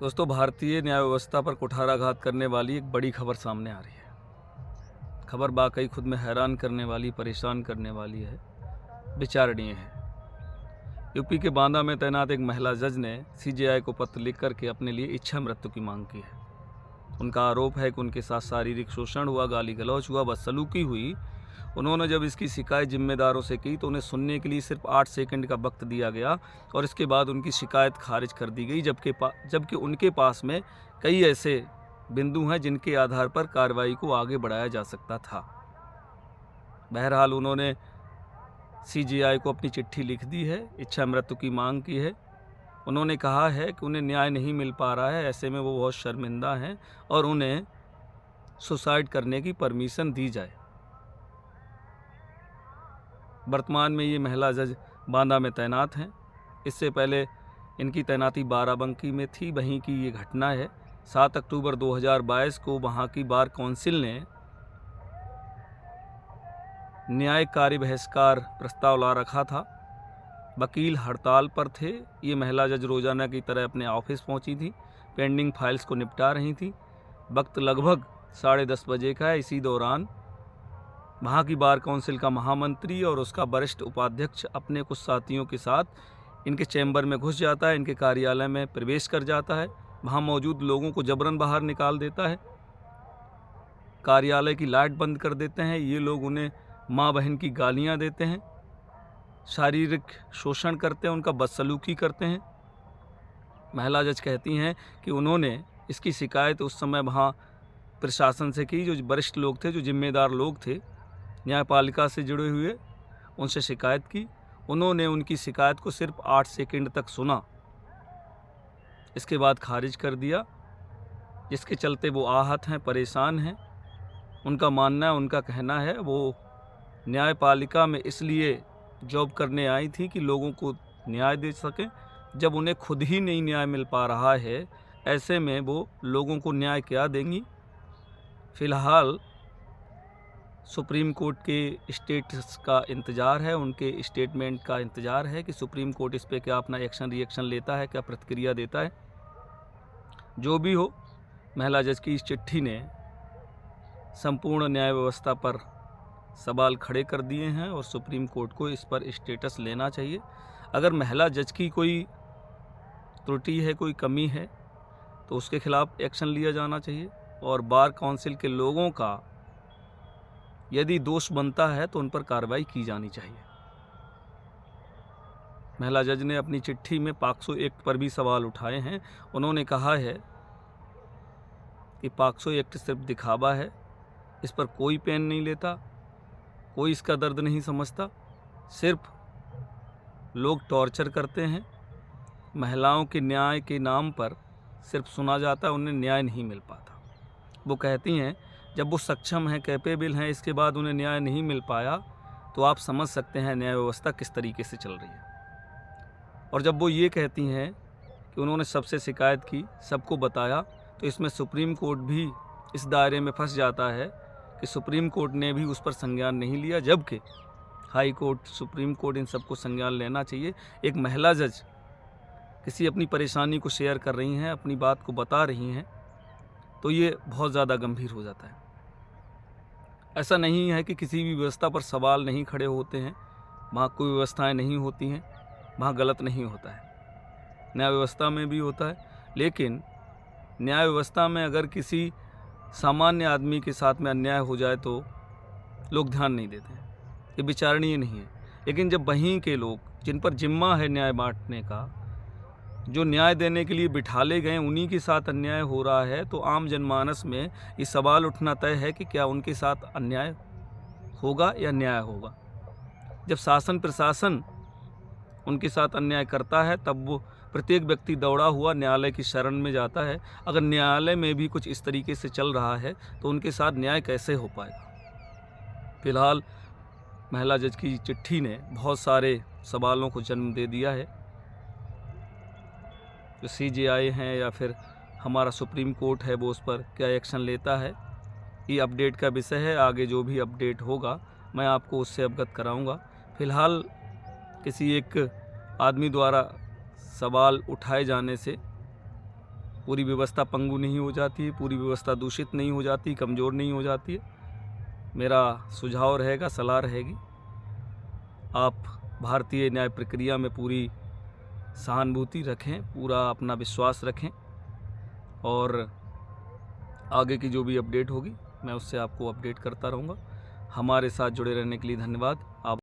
दोस्तों, भारतीय न्याय व्यवस्था पर कुठाराघात करने वाली एक बड़ी खबर सामने आ रही है। खबर वाकई खुद में हैरान करने वाली, परेशान करने वाली है, विचारणीय है। यूपी के बांदा में तैनात एक महिला जज ने सीजेआई को पत्र लिख करके अपने लिए इच्छा मृत्यु की मांग की है। उनका आरोप है कि उनके साथ शारीरिक शोषण हुआ, गाली गलौज हुआ, बदसलूकी हुई। उन्होंने जब इसकी शिकायत जिम्मेदारों से की तो उन्हें सुनने के लिए सिर्फ 8 सेकंड का वक्त दिया गया और इसके बाद उनकी शिकायत खारिज कर दी गई, जबकि उनके पास में कई ऐसे बिंदु हैं जिनके आधार पर कार्रवाई को आगे बढ़ाया जा सकता था। बहरहाल उन्होंने सीजेआई को अपनी चिट्ठी लिख दी है, इच्छा मृत्यु की मांग की है। उन्होंने कहा है कि उन्हें न्याय नहीं मिल पा रहा है, ऐसे में वो बहुत शर्मिंदा हैं और उन्हें सुसाइड करने की परमिशन दी जाए। वर्तमान में ये महिला जज बांदा में तैनात हैं। इससे पहले इनकी तैनाती बाराबंकी में थी। वहीं की ये घटना है। 7 अक्टूबर 2022 को वहाँ की बार काउंसिल ने न्यायिक कार्य बहिष्कार प्रस्ताव ला रखा था। वकील हड़ताल पर थे। ये महिला जज रोजाना की तरह अपने ऑफिस पहुंची थी, पेंडिंग फाइल्स को निपटा रही थी। वक्त लगभग 10:30 बजे का है। इसी दौरान वहाँ की बार काउंसिल का महामंत्री और उसका वरिष्ठ उपाध्यक्ष अपने कुछ साथियों के साथ इनके चैम्बर में घुस जाता है, इनके कार्यालय में प्रवेश कर जाता है, वहाँ मौजूद लोगों को जबरन बाहर निकाल देता है, कार्यालय की लाइट बंद कर देते हैं। ये लोग उन्हें माँ बहन की गालियाँ देते हैं, शारीरिक शोषण करते हैं, उनका बदसलूकी करते हैं। महिला जज कहती हैं कि उन्होंने इसकी शिकायत उस समय वहाँ प्रशासन से की, जो वरिष्ठ लोग थे, जो जिम्मेदार लोग थे, न्यायपालिका से जुड़े हुए, उनसे शिकायत की। उन्होंने उनकी शिकायत को सिर्फ 8 सेकंड तक सुना, इसके बाद खारिज कर दिया, जिसके चलते वो आहत हैं, परेशान हैं। उनका मानना है, उनका कहना है, वो न्यायपालिका में इसलिए जॉब करने आई थी कि लोगों को न्याय दे सकें। जब उन्हें खुद ही नहीं न्याय मिल पा रहा है, ऐसे में वो लोगों को न्याय क्या देंगी। फ़िलहाल सुप्रीम कोर्ट के स्टेटस का इंतज़ार है, उनके स्टेटमेंट का इंतज़ार है कि सुप्रीम कोर्ट इस पे क्या अपना रिएक्शन लेता है, क्या प्रतिक्रिया देता है। जो भी हो, महिला जज की इस चिट्ठी ने संपूर्ण न्याय व्यवस्था पर सवाल खड़े कर दिए हैं और सुप्रीम कोर्ट को इस पर स्टेटस लेना चाहिए। अगर महिला जज की कोई त्रुटि है, कोई कमी है, तो उसके खिलाफ एक्शन लिया जाना चाहिए और बार काउंसिल के लोगों का यदि दोष बनता है तो उन पर कार्रवाई की जानी चाहिए। महिला जज ने अपनी चिट्ठी में पॉक्सो एक्ट पर भी सवाल उठाए हैं। उन्होंने कहा है कि पॉक्सो एक्ट सिर्फ दिखावा है, इस पर कोई पेन नहीं लेता, कोई इसका दर्द नहीं समझता, सिर्फ लोग टॉर्चर करते हैं। महिलाओं के न्याय के नाम पर सिर्फ सुना जाता है, उन्हें न्याय नहीं मिल पाता। वो कहती हैं जब वो सक्षम हैं, कैपेबल हैं, इसके बाद उन्हें न्याय नहीं मिल पाया, तो आप समझ सकते हैं न्याय व्यवस्था किस तरीके से चल रही है। और जब वो ये कहती हैं कि उन्होंने सबसे शिकायत की, सबको बताया, तो इसमें सुप्रीम कोर्ट भी इस दायरे में फंस जाता है कि सुप्रीम कोर्ट ने भी उस पर संज्ञान नहीं लिया, जबकि हाई कोर्ट, सुप्रीम कोर्ट इन सबको संज्ञान लेना चाहिए। एक महिला जज किसी अपनी परेशानी को शेयर कर रही हैं, अपनी बात को बता रही हैं, तो ये बहुत ज़्यादा गंभीर हो जाता है। ऐसा नहीं है कि किसी भी व्यवस्था पर सवाल नहीं खड़े होते हैं, वहाँ कोई व्यवस्थाएं नहीं होती हैं, वहाँ गलत नहीं होता है, न्याय व्यवस्था में भी होता है। लेकिन न्याय व्यवस्था में अगर किसी सामान्य आदमी के साथ में अन्याय हो जाए तो लोग ध्यान नहीं देते हैं, ये विचारणीय नहीं है। लेकिन जब वहीं के लोग जिन पर जिम्मा है न्याय बांटने का, जो न्याय देने के लिए बिठाले गए, उन्हीं के साथ अन्याय हो रहा है, तो आम जनमानस में ये सवाल उठना तय है कि क्या उनके साथ अन्याय होगा या न्याय होगा। जब शासन प्रशासन उनके साथ अन्याय करता है, तब वो प्रत्येक व्यक्ति दौड़ा हुआ न्यायालय की शरण में जाता है। अगर न्यायालय में भी कुछ इस तरीके से चल रहा है तो उनके साथ न्याय कैसे हो पाएगा। फिलहाल महिला जज की चिट्ठी ने बहुत सारे सवालों को जन्म दे दिया है। जो सीजेआई हैं या फिर हमारा सुप्रीम कोर्ट है, वो उस पर क्या एक्शन लेता है, ये अपडेट का विषय है। आगे जो भी अपडेट होगा मैं आपको उससे अवगत कराऊंगा। फिलहाल किसी एक आदमी द्वारा सवाल उठाए जाने से पूरी व्यवस्था पंगु नहीं हो जाती है, पूरी व्यवस्था दूषित नहीं हो जाती, कमज़ोर नहीं हो जाती है। मेरा सुझाव रहेगा, सलाह रहेगी, आप भारतीय न्याय प्रक्रिया में पूरी सहानुभूति रखें, पूरा अपना विश्वास रखें और आगे की जो भी अपडेट होगी मैं उससे आपको अपडेट करता रहूँगा। हमारे साथ जुड़े रहने के लिए धन्यवाद। आप